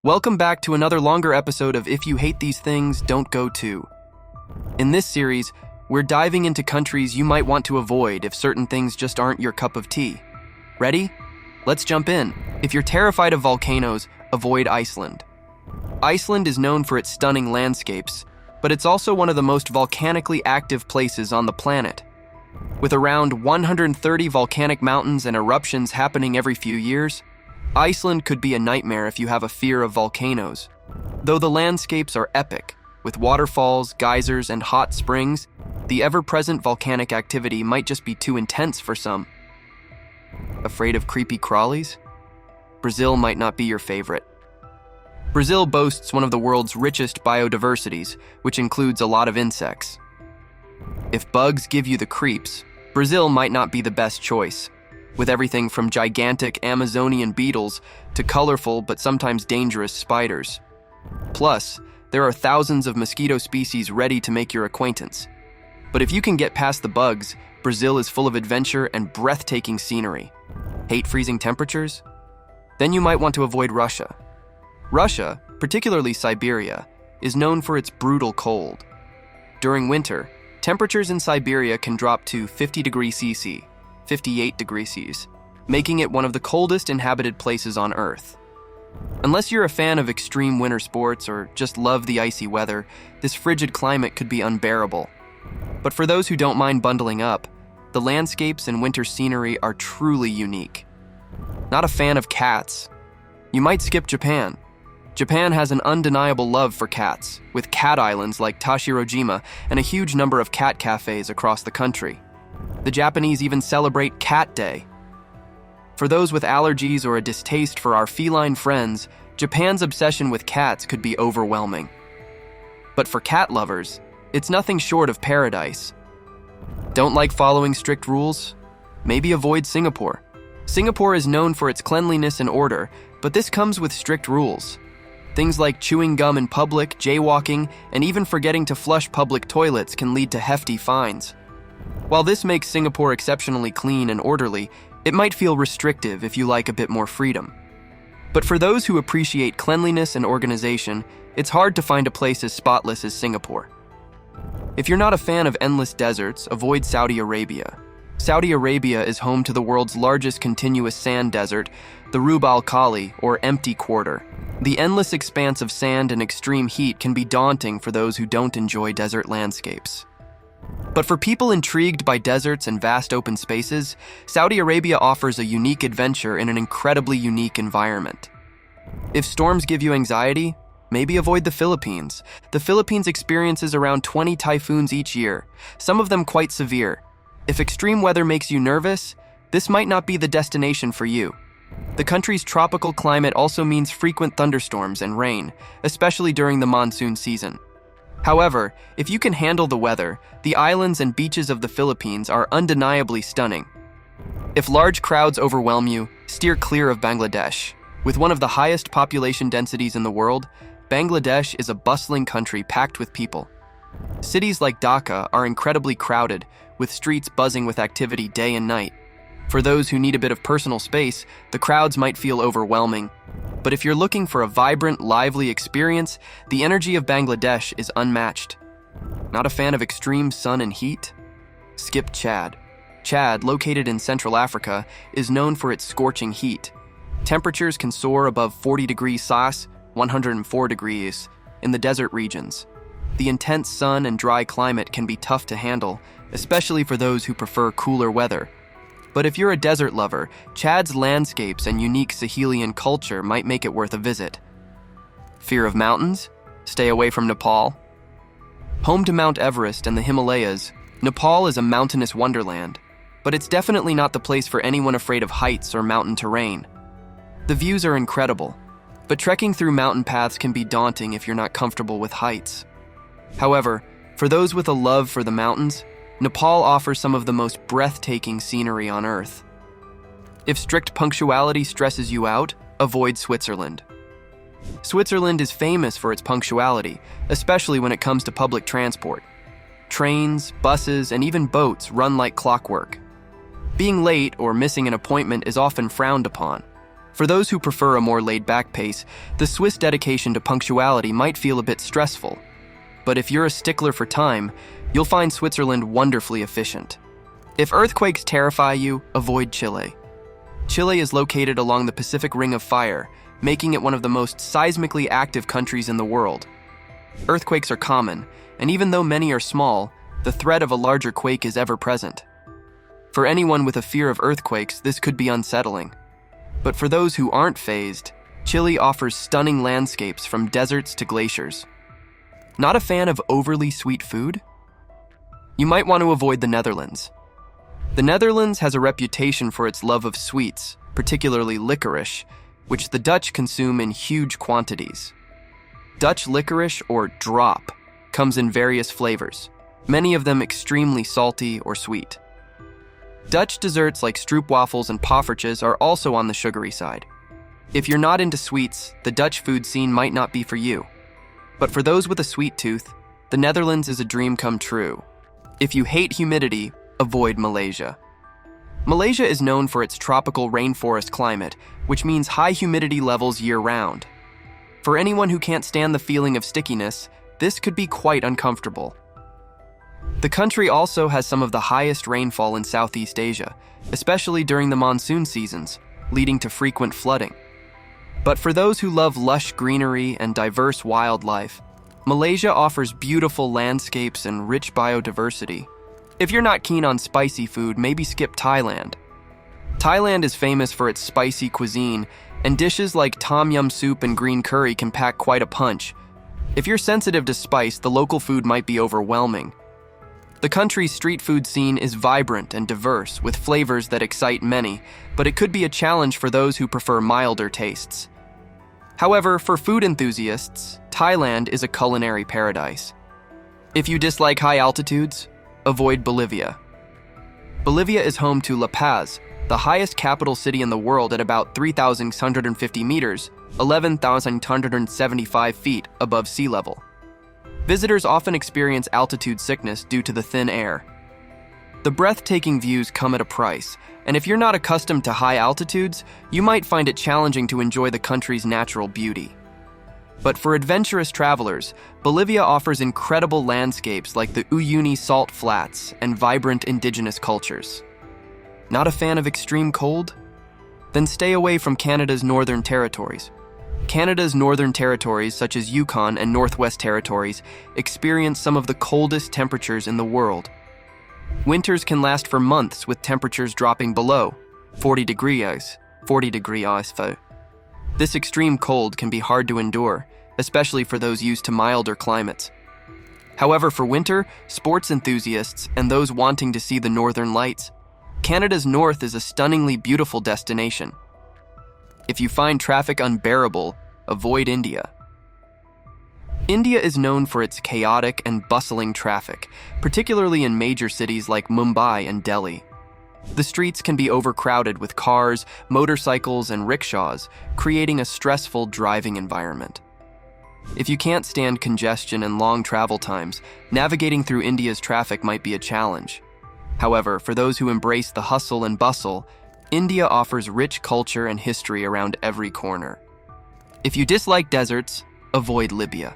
Welcome back to another longer episode of If You Hate These Things, Don't Go To. In this series, we're diving into countries you might want to avoid if certain things just aren't your cup of tea. Ready? Let's jump in. If you're terrified of volcanoes, avoid Iceland. Iceland is known for its stunning landscapes, but it's also one of the most volcanically active places on the planet. With around 130 volcanic mountains and eruptions happening every few years, Iceland could be a nightmare if you have a fear of volcanoes. Though the landscapes are epic, with waterfalls, geysers, and hot springs, the ever-present volcanic activity might just be too intense for some. Afraid of creepy crawlies? Brazil might not be your favorite. Brazil boasts one of the world's richest biodiversities, which includes a lot of insects. If bugs give you the creeps, Brazil might not be the best choice, with everything from gigantic Amazonian beetles to colorful but sometimes dangerous spiders. Plus, there are thousands of mosquito species ready to make your acquaintance. But if you can get past the bugs, Brazil is full of adventure and breathtaking scenery. Hate freezing temperatures? Then you might want to avoid Russia. Russia, particularly Siberia, is known for its brutal cold. During winter, temperatures in Siberia can drop to 50 degrees Celsius, 58 degrees Celsius, making it one of the coldest inhabited places on Earth. Unless you're a fan of extreme winter sports or just love the icy weather, this frigid climate could be unbearable. But for those who don't mind bundling up, the landscapes and winter scenery are truly unique. Not a fan of cats? You might skip Japan. Japan has an undeniable love for cats, with cat islands like Tashirojima and a huge number of cat cafes across the country. The Japanese even celebrate Cat Day. For those with allergies or a distaste for our feline friends, Japan's obsession with cats could be overwhelming. But for cat lovers, it's nothing short of paradise. Don't like following strict rules? Maybe avoid Singapore. Singapore is known for its cleanliness and order, but this comes with strict rules. Things like chewing gum in public, jaywalking, and even forgetting to flush public toilets can lead to hefty fines. While this makes Singapore exceptionally clean and orderly, it might feel restrictive if you like a bit more freedom. But for those who appreciate cleanliness and organization, it's hard to find a place as spotless as Singapore. If you're not a fan of endless deserts, avoid Saudi Arabia. Saudi Arabia is home to the world's largest continuous sand desert, the Rub al Khali, or Empty Quarter. The endless expanse of sand and extreme heat can be daunting for those who don't enjoy desert landscapes. But for people intrigued by deserts and vast open spaces, Saudi Arabia offers a unique adventure in an incredibly unique environment. If storms give you anxiety, maybe avoid the Philippines. The Philippines experiences around 20 typhoons each year, some of them quite severe. If extreme weather makes you nervous, this might not be the destination for you. The country's tropical climate also means frequent thunderstorms and rain, especially during the monsoon season. However, if you can handle the weather, the islands and beaches of the Philippines are undeniably stunning. If large crowds overwhelm you, steer clear of Bangladesh. With one of the highest population densities in the world, Bangladesh is a bustling country packed with people. Cities like Dhaka are incredibly crowded, with streets buzzing with activity day and night. For those who need a bit of personal space, the crowds might feel overwhelming. But if you're looking for a vibrant, lively experience, the energy of Bangladesh is unmatched. Not a fan of extreme sun and heat? Skip Chad. Chad, located in Central Africa, is known for its scorching heat. Temperatures can soar above 40 degrees Celsius, 104 degrees, in the desert regions. The intense sun and dry climate can be tough to handle, especially for those who prefer cooler weather. But if you're a desert lover, Chad's landscapes and unique Sahelian culture might make it worth a visit. Fear of mountains? Stay away from Nepal. Home to Mount Everest and the Himalayas, Nepal is a mountainous wonderland, but it's definitely not the place for anyone afraid of heights or mountain terrain. The views are incredible, but trekking through mountain paths can be daunting if you're not comfortable with heights. However, for those with a love for the mountains, Nepal offers some of the most breathtaking scenery on Earth. If strict punctuality stresses you out, avoid Switzerland. Switzerland is famous for its punctuality, especially when it comes to public transport. Trains, buses, and even boats run like clockwork. Being late or missing an appointment is often frowned upon. For those who prefer a more laid-back pace, the Swiss dedication to punctuality might feel a bit stressful. But if you're a stickler for time, you'll find Switzerland wonderfully efficient. If earthquakes terrify you, avoid Chile. Chile is located along the Pacific Ring of Fire, making it one of the most seismically active countries in the world. Earthquakes are common, and even though many are small, the threat of a larger quake is ever present. For anyone with a fear of earthquakes, this could be unsettling. But for those who aren't fazed, Chile offers stunning landscapes from deserts to glaciers. Not a fan of overly sweet food? You might want to avoid the Netherlands. The Netherlands has a reputation for its love of sweets, particularly licorice, which the Dutch consume in huge quantities. Dutch licorice, or drop, comes in various flavors, many of them extremely salty or sweet. Dutch desserts like stroopwafels and poffertjes are also on the sugary side. If you're not into sweets, the Dutch food scene might not be for you. But for those with a sweet tooth, the Netherlands is a dream come true. If you hate humidity, avoid Malaysia. Malaysia is known for its tropical rainforest climate, which means high humidity levels year-round. For anyone who can't stand the feeling of stickiness, this could be quite uncomfortable. The country also has some of the highest rainfall in Southeast Asia, especially during the monsoon seasons, leading to frequent flooding. But for those who love lush greenery and diverse wildlife, Malaysia offers beautiful landscapes and rich biodiversity. If you're not keen on spicy food, maybe skip Thailand. Thailand is famous for its spicy cuisine, and dishes like tom yum soup and green curry can pack quite a punch. If you're sensitive to spice, the local food might be overwhelming. The country's street food scene is vibrant and diverse, with flavors that excite many, but it could be a challenge for those who prefer milder tastes. However, for food enthusiasts, Thailand is a culinary paradise. If you dislike high altitudes, avoid Bolivia. Bolivia is home to La Paz, the highest capital city in the world at about 3,650 meters, 11,175 feet above sea level. Visitors often experience altitude sickness due to the thin air. The breathtaking views come at a price, and if you're not accustomed to high altitudes, you might find it challenging to enjoy the country's natural beauty. But for adventurous travelers, Bolivia offers incredible landscapes like the Uyuni salt flats and vibrant indigenous cultures. Not a fan of extreme cold? Then stay away from Canada's northern territories. Canada's northern territories, such as Yukon and Northwest Territories, experience some of the coldest temperatures in the world. Winters can last for months with temperatures dropping below 40 degrees. This extreme cold can be hard to endure, especially for those used to milder climates. However, for winter, sports enthusiasts, and those wanting to see the northern lights, Canada's north is a stunningly beautiful destination. If you find traffic unbearable, avoid India. India is known for its chaotic and bustling traffic, particularly in major cities like Mumbai and Delhi. The streets can be overcrowded with cars, motorcycles, and rickshaws, creating a stressful driving environment. If you can't stand congestion and long travel times, navigating through India's traffic might be a challenge. However, for those who embrace the hustle and bustle, India offers rich culture and history around every corner. If you dislike deserts, avoid Libya.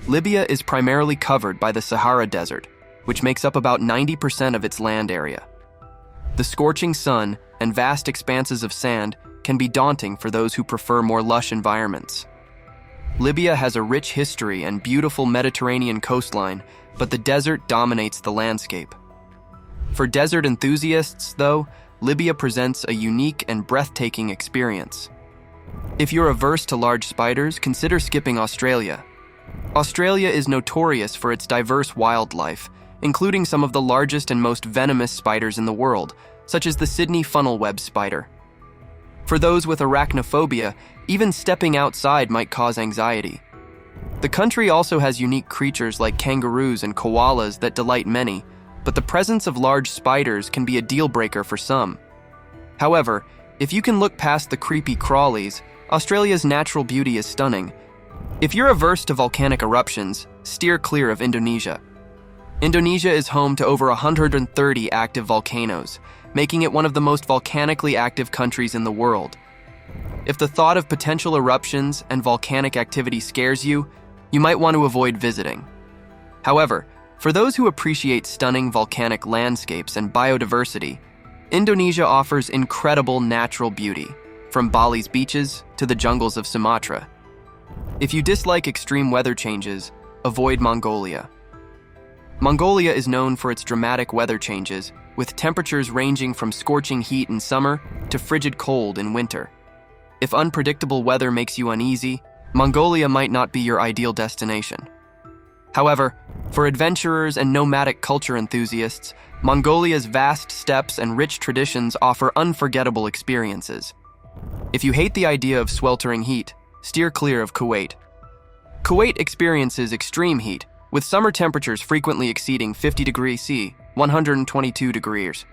Libya is primarily covered by the Sahara Desert, which makes up about 90% of its land area. The scorching sun and vast expanses of sand can be daunting for those who prefer more lush environments. Libya has a rich history and beautiful Mediterranean coastline, but the desert dominates the landscape. For desert enthusiasts, though, Libya presents a unique and breathtaking experience. If you're averse to large spiders, consider skipping Australia. Australia is notorious for its diverse wildlife, including some of the largest and most venomous spiders in the world, such as the Sydney funnel-web spider. For those with arachnophobia, even stepping outside might cause anxiety. The country also has unique creatures like kangaroos and koalas that delight many, but the presence of large spiders can be a deal-breaker for some. However, if you can look past the creepy crawlies, Australia's natural beauty is stunning. If you're averse to volcanic eruptions, steer clear of Indonesia. Indonesia is home to over 130 active volcanoes, making it one of the most volcanically active countries in the world. If the thought of potential eruptions and volcanic activity scares you, you might want to avoid visiting. However, for those who appreciate stunning volcanic landscapes and biodiversity, Indonesia offers incredible natural beauty, from Bali's beaches to the jungles of Sumatra. If you dislike extreme weather changes, avoid Mongolia. Mongolia is known for its dramatic weather changes, with temperatures ranging from scorching heat in summer to frigid cold in winter. If unpredictable weather makes you uneasy, Mongolia might not be your ideal destination. However, for adventurers and nomadic culture enthusiasts, Mongolia's vast steppes and rich traditions offer unforgettable experiences. If you hate the idea of sweltering heat, steer clear of Kuwait. Kuwait experiences extreme heat, with summer temperatures frequently exceeding 50 degrees C, 122 degrees.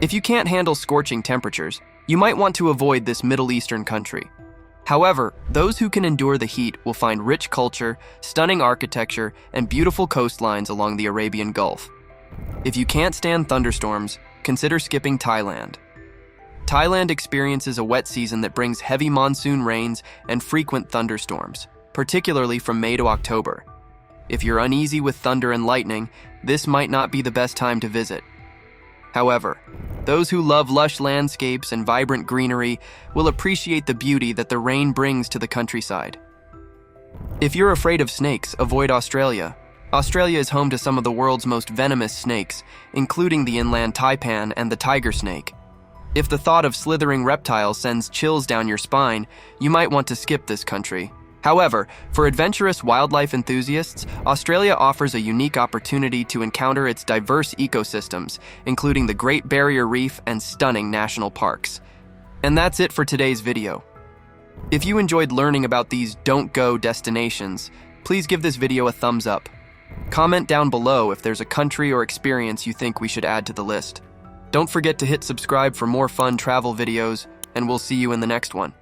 If you can't handle scorching temperatures, you might want to avoid this Middle Eastern country. However, those who can endure the heat will find rich culture, stunning architecture, and beautiful coastlines along the Arabian Gulf. If you can't stand thunderstorms, consider skipping Thailand. Thailand experiences a wet season that brings heavy monsoon rains and frequent thunderstorms, particularly from May to October. If you're uneasy with thunder and lightning, this might not be the best time to visit. However, those who love lush landscapes and vibrant greenery will appreciate the beauty that the rain brings to the countryside. If you're afraid of snakes, avoid Australia. Australia is home to some of the world's most venomous snakes, including the inland taipan and the tiger snake. If the thought of slithering reptiles sends chills down your spine, you might want to skip this country. However, for adventurous wildlife enthusiasts, Australia offers a unique opportunity to encounter its diverse ecosystems, including the Great Barrier Reef and stunning national parks. And that's it for today's video. If you enjoyed learning about these don't-go destinations, please give this video a thumbs up. Comment down below if there's a country or experience you think we should add to the list. Don't forget to hit subscribe for more fun travel videos, and we'll see you in the next one.